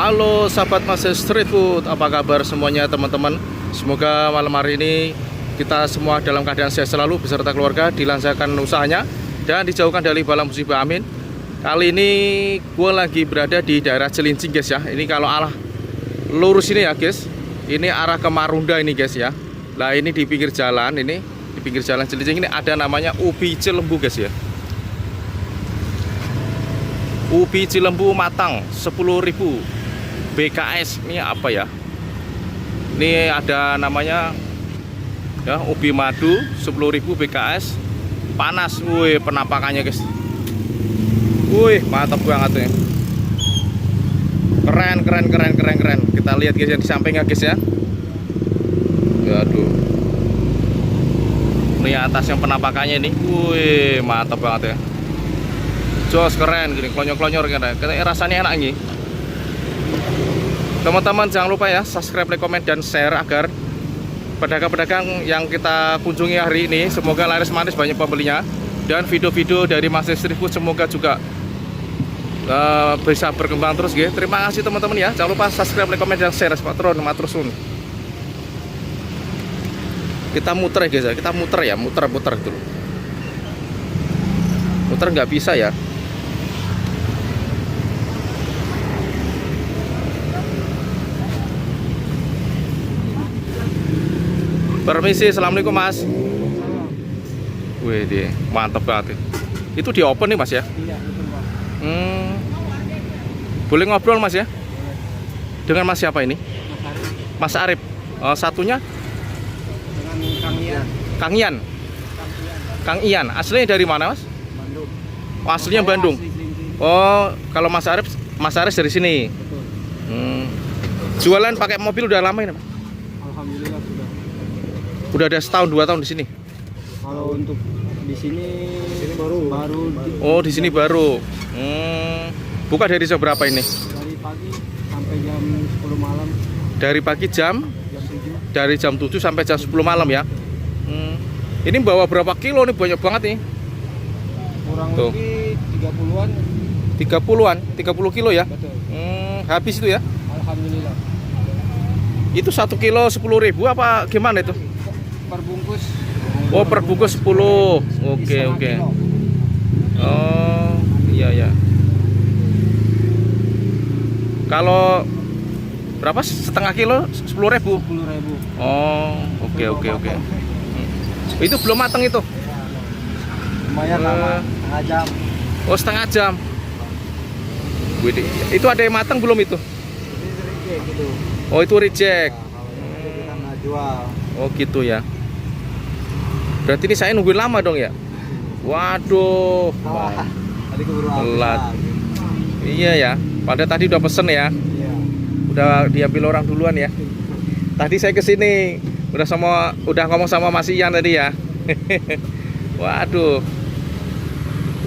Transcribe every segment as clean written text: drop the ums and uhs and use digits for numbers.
Halo sahabat Mas Street Food, apa kabar semuanya teman-teman? Semoga malam hari ini kita semua dalam keadaan sehat selalu beserta keluarga, dilancarkan usahanya dan dijauhkan dari bala musibah, amin. Kali ini gue lagi berada di daerah Cilincing guys ya. Ini kalau arah lurus ini ya guys, ini arah ke Marunda ini guys ya. Nah ini di pinggir jalan ini, di pinggir jalan Cilincing ini ada namanya ubi Cilembu guys ya. Ubi Cilembu matang 10.000 BKS. Ini apa ya? Ini ada namanya ya, ubi madu 10.000 BKS. Panas, wih penampakannya guys. Wih mantap banget ya. Keren. Kita lihat guys yang di sampingnya guys ya. Aduh. Ini atas yang penampakannya ini. Wih mantap banget ya. Jos keren gini, klonyor-klonyor kan. Rasanya enak nih. Teman-teman jangan lupa ya subscribe, like, komen, dan share agar pedagang-pedagang yang kita kunjungi hari ini semoga laris manis banyak pembelinya, dan video-video dari Mas Street Food semoga juga bisa berkembang terus gitu. Terima kasih teman-teman ya. Jangan lupa subscribe, like, komen, dan share. Matron. Kita muter ya guys ya. Kita muter dulu. Muter nggak bisa ya. Permisi, assalamualaikum mas. Wih deh, mantap banget. Itu di open nih mas ya? Iya, betul pak. Boleh ngobrol mas ya? Dengan mas siapa ini? Mas Mas Arif. Arif. Satunya? Dengan Kang Ian. Kang Ian. Kang Ian. Aslinya dari mana mas? Bandung. Oh, aslinya Bandung. Asli Cilincing. Oh, kalau Mas Arif dari sini. Betul. Jualan pakai mobil udah lama ini mas? Alhamdulillah sudah. Udah ada setahun 2 tahun di sini. Kalau untuk di sini baru. Oh, di sini baru. Buka dari jam berapa ini? Dari pagi sampai jam 10 malam. Dari pagi Jam 7. dari jam 7 sampai jam 10 malam ya. Ini bawa berapa kilo nih? Banyak banget nih. Kurang Tuh. lebih 30-an. 30 kilo ya. Betul. Habis itu ya. Alhamdulillah. Itu 1 kilo 10.000 apa gimana itu? Perbungkus. Oh, perbungkus 10. Oke. Kilo. Oh, iya. Kalau berapa? Setengah kilo 10.000. 10.000. Oh, oke. Itu belum matang itu. Lumayan lama, setengah jam. Oh, setengah jam. Wih, itu ada yang matang belum itu? Ini reject gitu. Oh, itu reject. Kalau yang kita nggak jual. Oh, gitu ya. Berarti ini saya nungguin lama dong ya? Waduh. Wah, tadi keburu telat. habis. Iya ya. Padahal tadi udah pesen ya. Iya. Udah diambil orang duluan ya. Tadi saya kesini udah ngomong sama Mas Ian tadi ya. Waduh.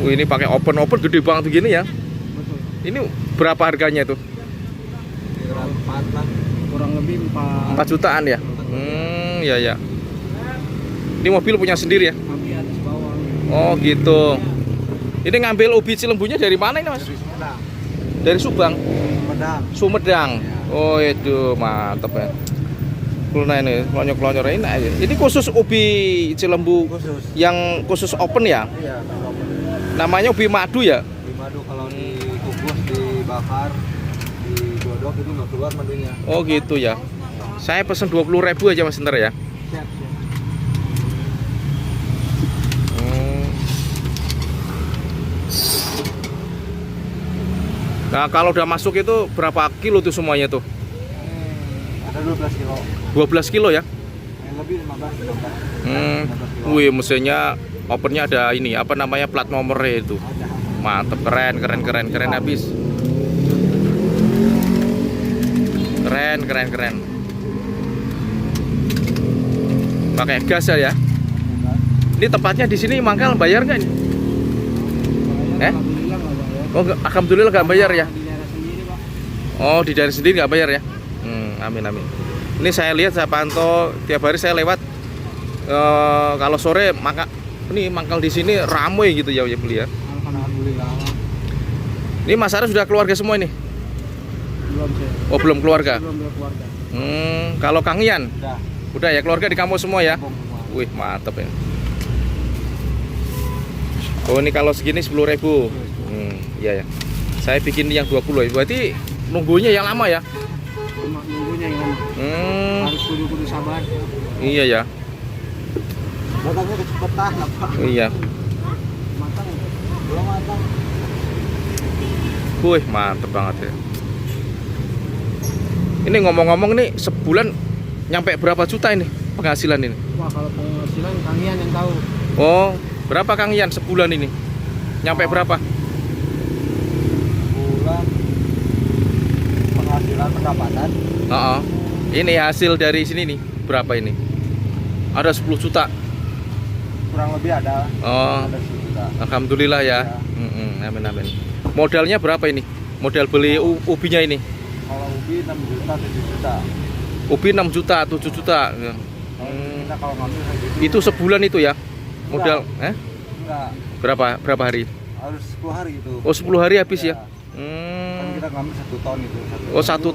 Wih, ini pakai open gede banget begini ya. Betul. Ini berapa harganya tuh? Empat lah. Kurang lebih 4 jutaan ya? Ya. Ini mobil punya sendiri ya? Kami atas bawah. Oh gitu. Ini ngambil ubi Cilembunya dari mana ini mas? Dari Sumedang. Dari Subang? Sumedang. Ya. Oh itu mantep ya. Kulna ini klonyor ini aja. Ini khusus ubi Cilembu Khusus. yang khusus open ya? Iya, kalau Namanya ubi madu ya? di madu kalau dikukus, dibakar, digodok itu nggak keluar madunya. Oh gitu ya. Saya pesen 20.000 aja mas ntar ya. Siap. Nah kalau udah masuk itu berapa kilo tuh semuanya tuh? Ada 12 kilo. 12 kilo ya? Yang lebih 15 kilo. 15 kilo. Wih mesinnya opennya ada ini apa namanya plat nomornya itu. Ada. Mantep, keren habis. Keren. Pakai gas ya? Ini tempatnya di sini mangkal bayar nggak nih? Alhamdulillah nggak bayar. Oh, alhamdulillah nggak bayar ya? Di daerah sendiri pak. Oh, di daerah sendiri nggak bayar ya? Amin. Ini saya lihat, saya pantau tiap hari saya lewat. Kalau sore ini mangkal di sini ramai gitu ya beli ya. Alhamdulillah. Ini Mas Arif sudah keluarga semua ini? belum sih. Oh, belum keluarga. Belum keluarga. Kalau Kang Ian? Udah. Udah ya, keluarga di kampung semua ya? Kampung semua. Wih, mantep ya. Oh, ini kalau segini 10.000. Iya ya. Saya bikin yang 20 ya. Berarti nunggunya yang lama ya? Cuma nunggunya yang lama. Harus kudu sabar. Iya ya. Datangnya kecepatan apa? Iya. Matang. Belum matang. Wih, mantep banget ya. Ini ngomong-ngomong nih, sebulan nyampe berapa juta ini penghasilan ini? Wah, kalau penghasilan Kang Ian yang tahu. Oh, berapa Kang Ian sebulan ini? Nyampe berapa? Bulan penghasilan pendapatan. Oh, ini hasil dari sini nih, berapa ini? Ada 10 juta. Kurang lebih ada. Oh, Ada 10 juta. alhamdulillah ya. Amin amin. Modalnya berapa ini? Modal beli ubinya ini? Kalau ubi 6 juta, 7 juta. Ubi 6 juta, 7 juta. Kita kalau ngambil segitu. Itu sebulan itu ya? Modal, Enggak. Berapa hari? Harus 10 hari itu. Oh, 10 hari habis ya? Kan kita ngambil 1 ton itu. Oh, 1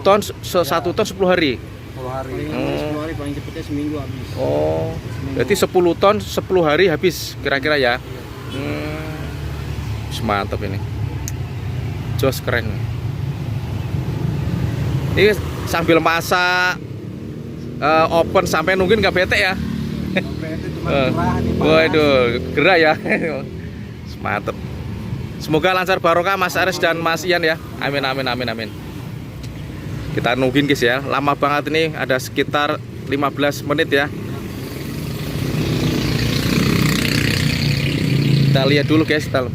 ton 10 hari. 10 hari. Paling lama 10 hari, paling cepetnya seminggu habis. Oh, berarti 10 ton 10 hari habis kira-kira ya? Mantap ini. Jos keren. Ini sambil masak open sampai nungguin nggak bete ya? Sampai itu cuma gerah nih, panas. Waduh, gerah ya. Mantap. Semoga lancar barokah Mas Aris dan Mas Ian ya. Amin amin amin amin. Kita nungguin guys ya. Lama banget ini, ada sekitar 15 menit ya. Kita lihat dulu guys, kita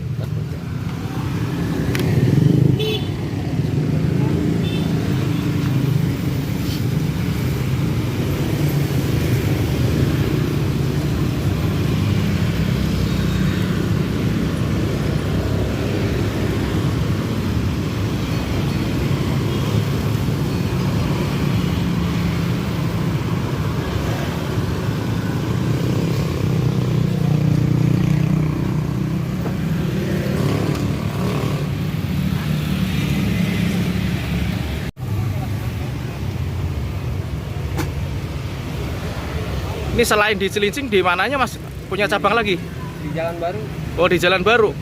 ini selain di Cilincing di mananya Mas? Punya cabang lagi? Di Jalan Baru. Oh, di Jalan Baru.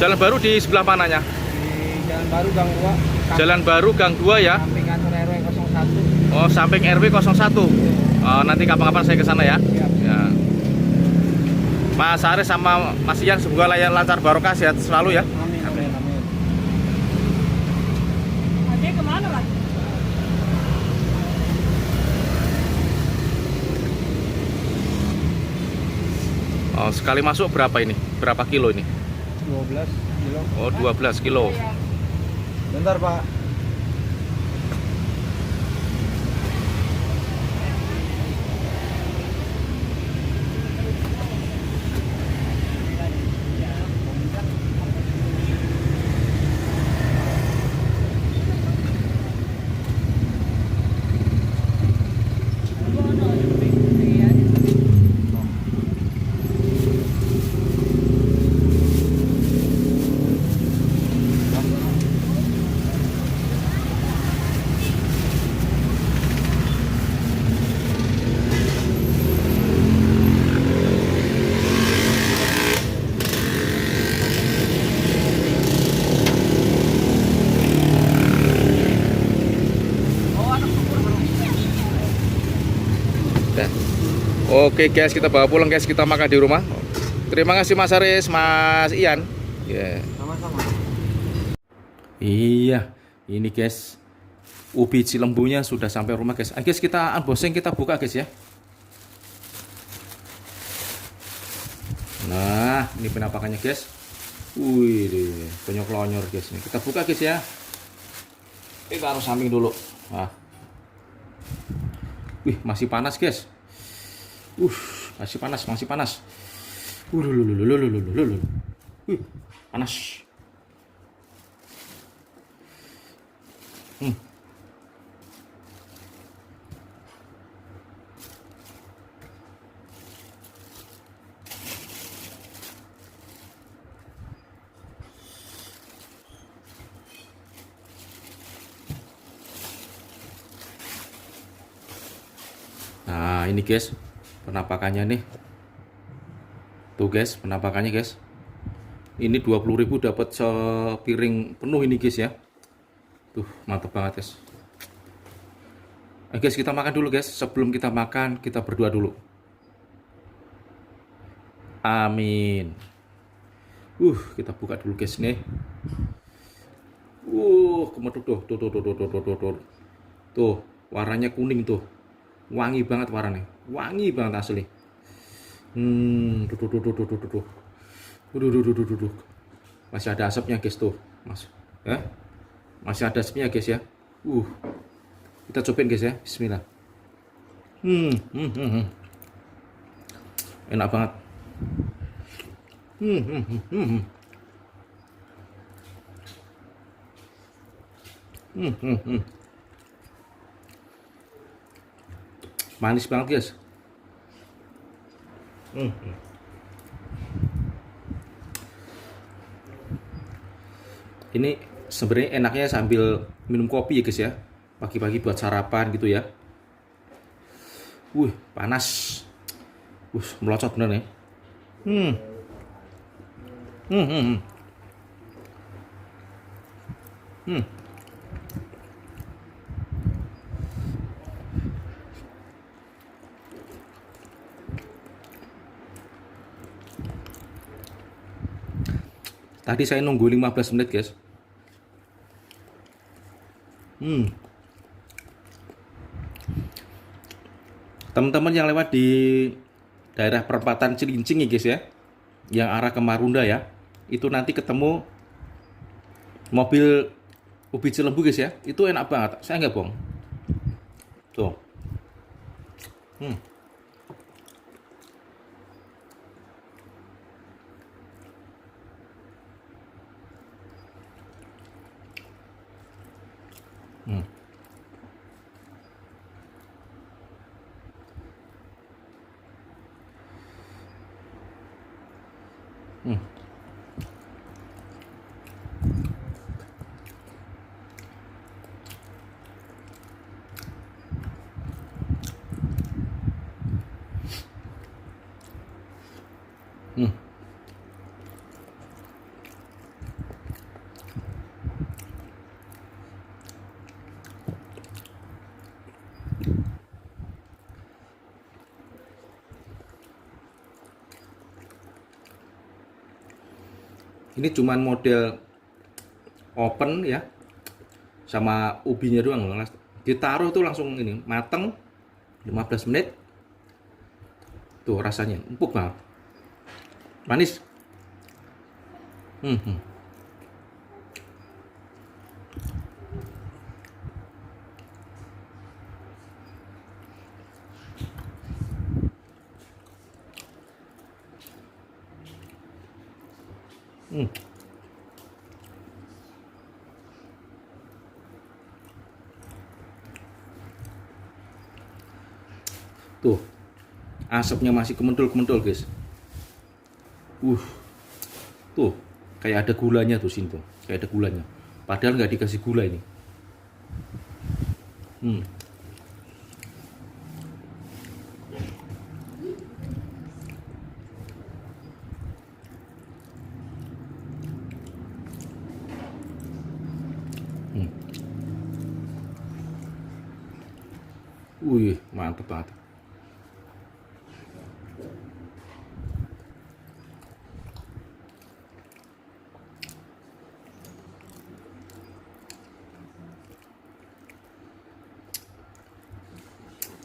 Jalan Baru di sebelah mananya? Di Jalan Baru Gang 2. Jalan Baru Gang 2 ya. Samping kantor RW 01. Oh, samping RW 01. Oh, nanti kapan-kapan saya ke sana ya. Siap. Ya. Mas Aris sama Mas Ian semoga lancar barokah, sehat selalu ya. Amin amin amin. Adek kemana lagi? Oh, sekali masuk berapa ini? Berapa kilo ini? 12 kilo. Oh, 12 kilo. Bentar, Pak. Oke guys, kita bawa pulang guys, kita makan di rumah. Terima kasih Mas Aris, Mas Ian. Yeah. Sama-sama. Iya, ini guys, ubi cilembunya sudah sampai rumah guys. Guys, kita unboxing, kita buka guys ya. Nah, ini penampakannya guys. Wih, penyok-lonyor guys. Ini kita buka guys ya. Kita taruh samping dulu. Nah. Wih, masih panas guys. Masih panas, masih panas. Wih, panas. ini guys, penampakannya nih. Tuh guys, penampakannya guys. Ini 20.000 dapat sepiring penuh ini guys ya. Tuh, mantap banget guys. Guys, kita makan dulu guys. Sebelum kita makan, kita berdoa dulu. Amin. Kita buka dulu guys nih. Kemeduk tuh. Tuh, warnanya kuning tuh. Wangi banget warnanya. Wangi banget asli. Tuh. Masih ada asapnya guys tuh. Masih ada asapnya guys ya. Kita cobain guys ya. Bismillah. Enak banget. Manis banget guys. Ini sebenarnya enaknya sambil minum kopi ya guys ya. Pagi-pagi buat sarapan gitu ya. Panas. Melocot bener nih. Tadi saya nunggu 15 menit guys. Teman-teman yang lewat di daerah perempatan Cilincing ya guys ya, yang arah ke Marunda ya, itu nanti ketemu mobil ubi Cilembu guys ya. Itu enak banget, saya nggak bohong. Tuh. Ini cuman model open ya, sama ubinya doang. Ditaruh tuh langsung ini mateng 15 menit. Tuh rasanya empuk banget, manis. Tuh, asapnya masih kementul-kementul guys. Tuh, kayak ada gulanya tuh sini tuh, kayak ada gulanya. Padahal nggak dikasih gula ini. Mantap banget.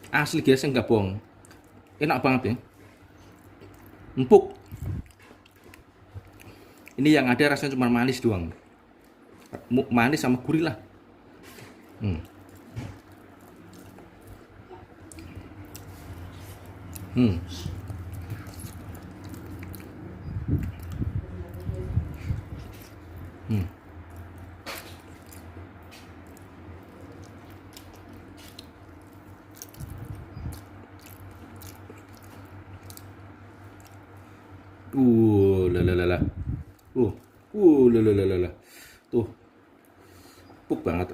Asli guys, nggak bohong. Enak banget ya. Empuk. Ini yang ada rasanya cuma manis doang. Manis sama gurih lah. Lalalala. Lalalala. Tuh, empuk banget.